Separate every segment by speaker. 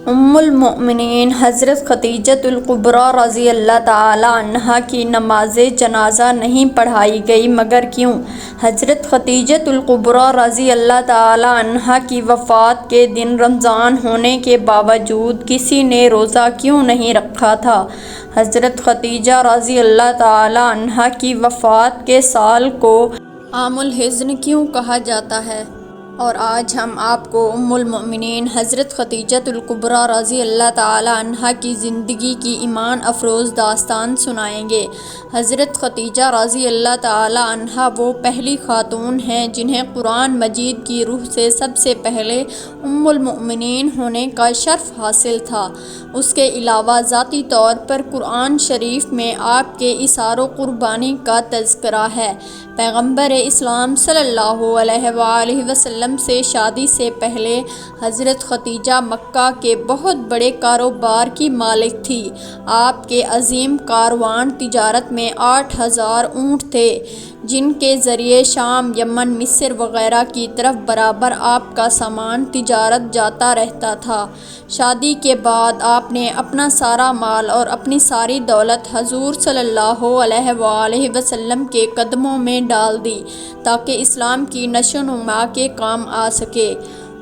Speaker 1: ام المؤمنین حضرت خدیجۃ الکبریٰ رضی اللہ تعالی عنہا کی نماز جنازہ نہیں پڑھائی گئی، مگر کیوں؟ حضرت خدیجۃ الکبریٰ رضی اللہ تعالی عنہا کی وفات کے دن رمضان ہونے کے باوجود کسی نے روزہ کیوں نہیں رکھا تھا؟ حضرت خدیجہ رضی اللہ تعالی عنہا کی وفات کے سال کو عام الحزن کیوں کہا جاتا ہے؟ اور آج ہم آپ کو ام المؤمنین حضرت خدیجۃ الکبریٰ رضی اللہ تعالی عنہا کی زندگی کی ایمان افروز داستان سنائیں گے۔ حضرت خدیجہ رضی اللہ تعالی عنہا وہ پہلی خاتون ہیں جنہیں قرآن مجید کی روح سے سب سے پہلے ام المؤمنین ہونے کا شرف حاصل تھا۔ اس کے علاوہ ذاتی طور پر قرآن شریف میں آپ کے ایثار و قربانی کا تذکرہ ہے۔ پیغمبر اسلام صلی اللہ علیہ وآلہ وسلم سے شادی سے پہلے حضرت خدیجہ مکہ کے بہت بڑے کاروبار کی مالک تھی۔ آپ کے عظیم کاروان تجارت میں 8,000 اونٹ تھے، جن کے ذریعے شام، یمن، مصر وغیرہ کی طرف برابر آپ کا سامان تجارت جاتا رہتا تھا۔ شادی کے بعد آپ نے اپنا سارا مال اور اپنی ساری دولت حضور صلی اللہ علیہ وآلہ وسلم کے قدموں میں ڈال دی تاکہ اسلام کی نشو و نما کے کام آ سکے۔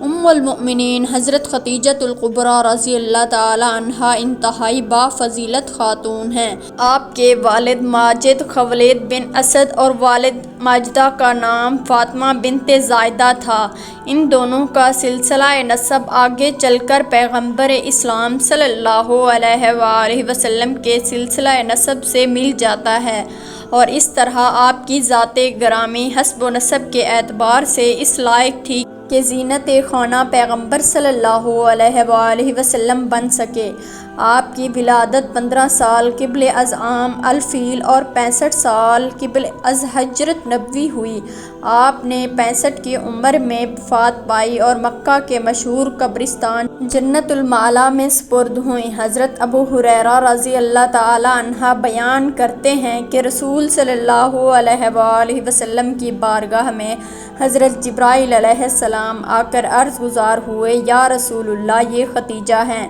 Speaker 1: ام المؤمنین حضرت خدیجۃ الکبریٰ رضی اللہ تعالی عنہا انتہائی بافضیلت خاتون ہیں۔ آپ کے والد ماجد خویلد بن اسد اور والد ماجدہ کا نام فاطمہ بنت زائدہ تھا۔ ان دونوں کا سلسلہ نسب آگے چل کر پیغمبر اسلام صلی اللہ علیہ وآلہ وسلم کے سلسلہ نسب سے مل جاتا ہے، اور اس طرح آپ کی ذات گرامی حسب و نسب کے اعتبار سے اس لائق تھی کہ زینت خانہ پیغمبر صلی اللہ علیہ وآلہ وسلم بن سکے۔ آپ کی ولادت 15 سال قبل از عام الفیل اور 65 سال قبل از ہجرت نبوی ہوئی۔ آپ نے 65 کی عمر میں وفات پائی اور مکہ کے مشہور قبرستان جنت المأویٰ میں سپرد ہوئیں۔ حضرت ابو ہریرہ رضی اللہ تعالی عنہ بیان کرتے ہیں کہ رسول صلی اللہ علیہ وآلہ وسلم کی بارگاہ میں حضرت جبرائیل علیہ السلام آ کر عرض گزار ہوئے، یا رسول اللہ، یہ خدیجہ ہیں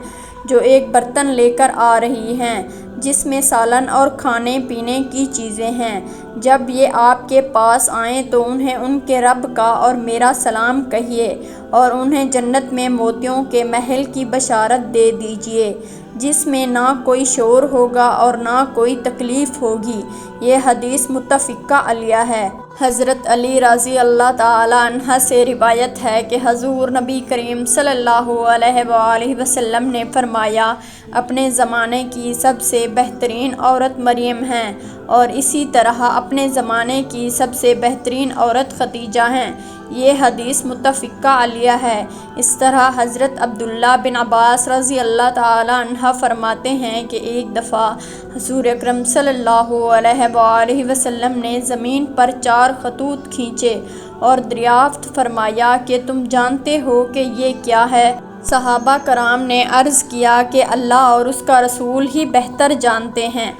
Speaker 1: جو ایک برتن لے کر آ رہی ہیں جس میں سالن اور کھانے پینے کی چیزیں ہیں۔ جب یہ آپ کے پاس آئیں تو انہیں ان کے رب کا اور میرا سلام کہیے، اور انہیں جنت میں موتیوں کے محل کی بشارت دے دیجیے جس میں نہ کوئی شور ہوگا اور نہ کوئی تکلیف ہوگی۔ یہ حدیث متفقہ علیہ ہے۔ حضرت علی رضی اللہ تعالی عنہ سے روایت ہے کہ حضور نبی کریم صلی اللہ علیہ وآلہ وسلم نے فرمایا، اپنے زمانے کی سب سے بہترین عورت مریم ہیں، اور اسی طرح اپنے زمانے کی سب سے بہترین عورت خدیجہ ہیں۔ یہ حدیث متفقہ علیہ ہے۔ اس طرح حضرت عبداللہ بن عباس رضی اللہ تعالی عنہ فرماتے ہیں کہ ایک دفعہ حضور اکرم صلی اللہ علیہ وآلہ وسلم نے زمین پر 4 خطوط کھینچے اور دریافت فرمایا کہ تم جانتے ہو کہ یہ کیا ہے؟ صحابہ کرام نے عرض کیا کہ اللہ اور اس کا رسول ہی بہتر جانتے ہیں۔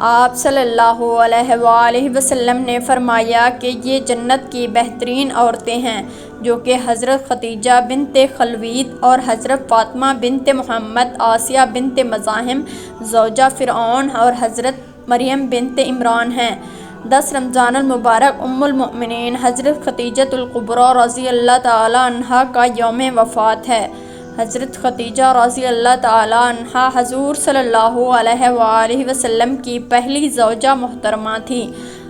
Speaker 1: آپ صلی اللہ علیہ وآلہ وسلم نے فرمایا کہ یہ جنت کی بہترین عورتیں ہیں، جو کہ حضرت خدیجہ بنت خویلد اور حضرت فاطمہ بنت محمد، آسیہ بنت مزاحم زوجہ فرعون، اور حضرت مریم بنت عمران ہیں۔ 10 رمضان المبارک ام المؤمنین حضرت خدیجۃ الکبریٰ رضی اللہ تعالی عنہا کا یوم وفات ہے۔ حضرت خدیجہ رضی اللہ تعالی عنہا حضور صلی اللہ علیہ وآلہ وسلم کی پہلی زوجہ محترمہ تھی۔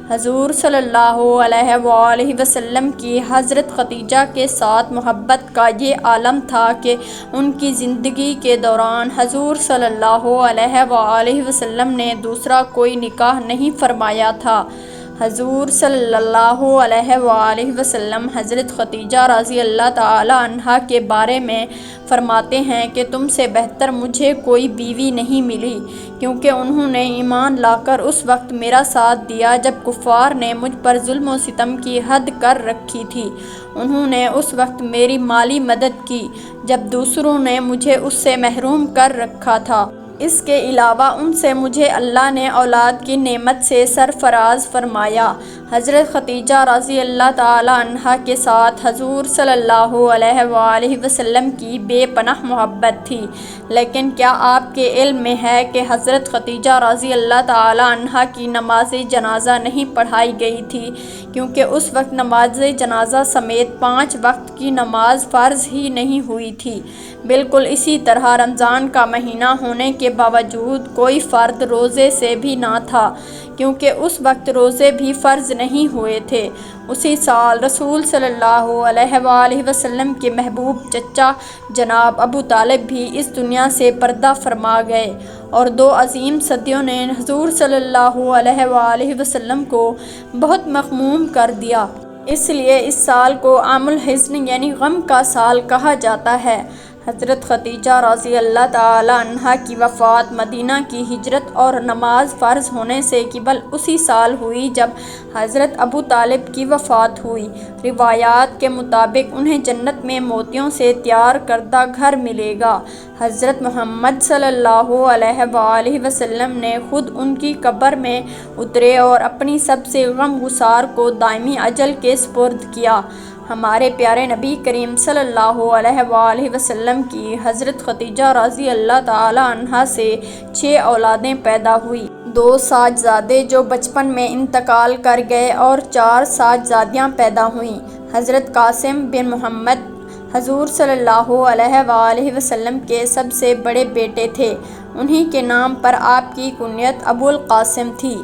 Speaker 1: حضور صلی اللہ علیہ وآلہ وسلم کی حضرت خدیجہ کے ساتھ محبت کا یہ عالم تھا کہ ان کی زندگی کے دوران حضور صلی اللہ علیہ وآلہ وسلم نے دوسرا کوئی نکاح نہیں فرمایا تھا۔ حضور صلی اللہ علیہ وآلہ وسلم حضرت خدیجہ رضی اللہ تعالی عنہا کے بارے میں فرماتے ہیں کہ تم سے بہتر مجھے کوئی بیوی نہیں ملی، کیونکہ انہوں نے ایمان لا کر اس وقت میرا ساتھ دیا جب کفار نے مجھ پر ظلم و ستم کی حد کر رکھی تھی۔ انہوں نے اس وقت میری مالی مدد کی جب دوسروں نے مجھے اس سے محروم کر رکھا تھا۔ اس کے علاوہ ان سے مجھے اللہ نے اولاد کی نعمت سے سرفراز فرمایا۔ حضرت خدیجہ رضی اللہ تعالی عنہا کے ساتھ حضور صلی اللہ علیہ وآلہ وسلم کی بے پناہ محبت تھی، لیکن کیا آپ کے علم میں ہے کہ حضرت خدیجہ رضی اللہ تعالی عنہا کی نماز جنازہ نہیں پڑھائی گئی تھی، کیونکہ اس وقت نماز جنازہ سمیت 5 وقت کی نماز فرض ہی نہیں ہوئی تھی۔ بالکل اسی طرح رمضان کا مہینہ ہونے کے باوجود کوئی فرد روزے سے بھی نہ تھا، کیونکہ اس وقت روزے بھی فرض نہیں ہوئے تھے۔ اسی سال رسول صلی اللہ علیہ وآلہ وسلم کے محبوب چچا جناب ابو طالب بھی اس دنیا سے پردہ فرما گئے، اور 2 عظیم صدیوں نے حضور صلی اللہ علیہ وآلہ وسلم کو بہت مغموم کر دیا۔ اس لیے اس سال کو عام الحزن یعنی غم کا سال کہا جاتا ہے۔ حضرت خدیجہ رضی اللہ تعالی عنہا کی وفات مدینہ کی ہجرت اور نماز فرض ہونے سے قبل اسی سال ہوئی جب حضرت ابو طالب کی وفات ہوئی۔ روایات کے مطابق انہیں جنت میں موتیوں سے تیار کردہ گھر ملے گا۔ حضرت محمد صلی اللہ علیہ وآلہ وسلم نے خود ان کی قبر میں اترے اور اپنی سب سے غم گسار کو دائمی اجل کے سپرد کیا۔ ہمارے پیارے نبی کریم صلی اللہ علیہ وآلہ وسلم کی حضرت خدیجہ رضی اللہ تعالی عنہا سے 6 اولادیں پیدا ہوئی۔ 2 صاحبزادے جو بچپن میں انتقال کر گئے اور 4 صاحبزادیاں پیدا ہوئیں۔ حضرت قاسم بن محمد حضور صلی اللہ علیہ وآلہ وسلم کے سب سے بڑے بیٹے تھے، انہی کے نام پر آپ کی کنیت ابو القاسم تھی۔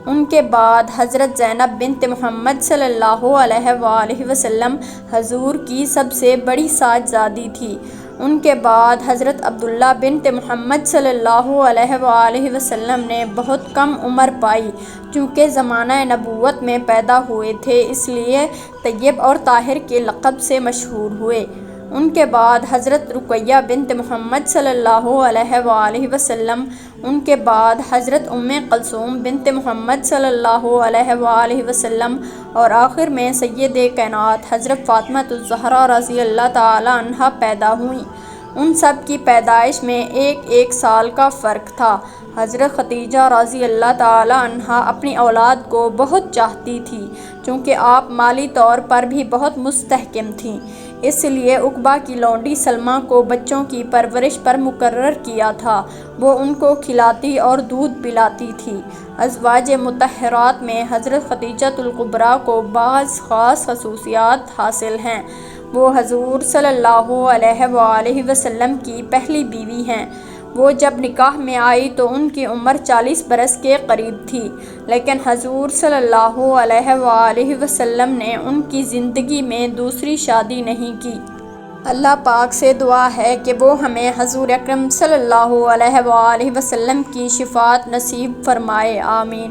Speaker 1: ان کے بعد حضرت زینب بنت محمد صلی اللہ علیہ وآلہ وسلم حضور کی سب سے بڑی صاحبزادی تھی۔ ان کے بعد حضرت عبداللہ بنت محمد صلی اللہ علیہ وآلہ وسلم نے بہت کم عمر پائی، چونکہ زمانہ نبوت میں پیدا ہوئے تھے، اس لیے طیب اور طاہر کے لقب سے مشہور ہوئے۔ ان کے بعد حضرت رقیہ بنت محمد صلی اللہ علیہ وآلہ وسلم، ان کے بعد حضرت ام کلثوم بنت محمد صلی اللہ علیہ وآلہ وسلم، اور آخر میں سید کائنات حضرت فاطمہ الزہرا رضی اللہ تعالی عنہا پیدا ہوئیں۔ ان سب کی پیدائش میں 1 سال کا فرق تھا۔ حضرت خدیجہ رضی اللہ تعالی عنہا اپنی اولاد کو بہت چاہتی تھی، چونکہ آپ مالی طور پر بھی بہت مستحکم تھیں، اس لیے عقبہ کی لونڈی سلمہ کو بچوں کی پرورش پر مقرر کیا تھا، وہ ان کو کھلاتی اور دودھ پلاتی تھی۔ ازواج مطہرات میں حضرت خدیجہ الکبریٰ کو بعض خاص خصوصیات حاصل ہیں۔ وہ حضور صلی اللہ علیہ وآلہ وسلم کی پہلی بیوی ہیں۔ وہ جب نکاح میں آئی تو ان کی عمر 40 برس کے قریب تھی، لیکن حضور صلی اللہ علیہ وآلہ وسلم نے ان کی زندگی میں دوسری شادی نہیں کی۔ اللہ پاک سے دعا ہے کہ وہ ہمیں حضور اکرم صلی اللہ علیہ وآلہ وسلم کی شفاعت نصیب فرمائے، آمین۔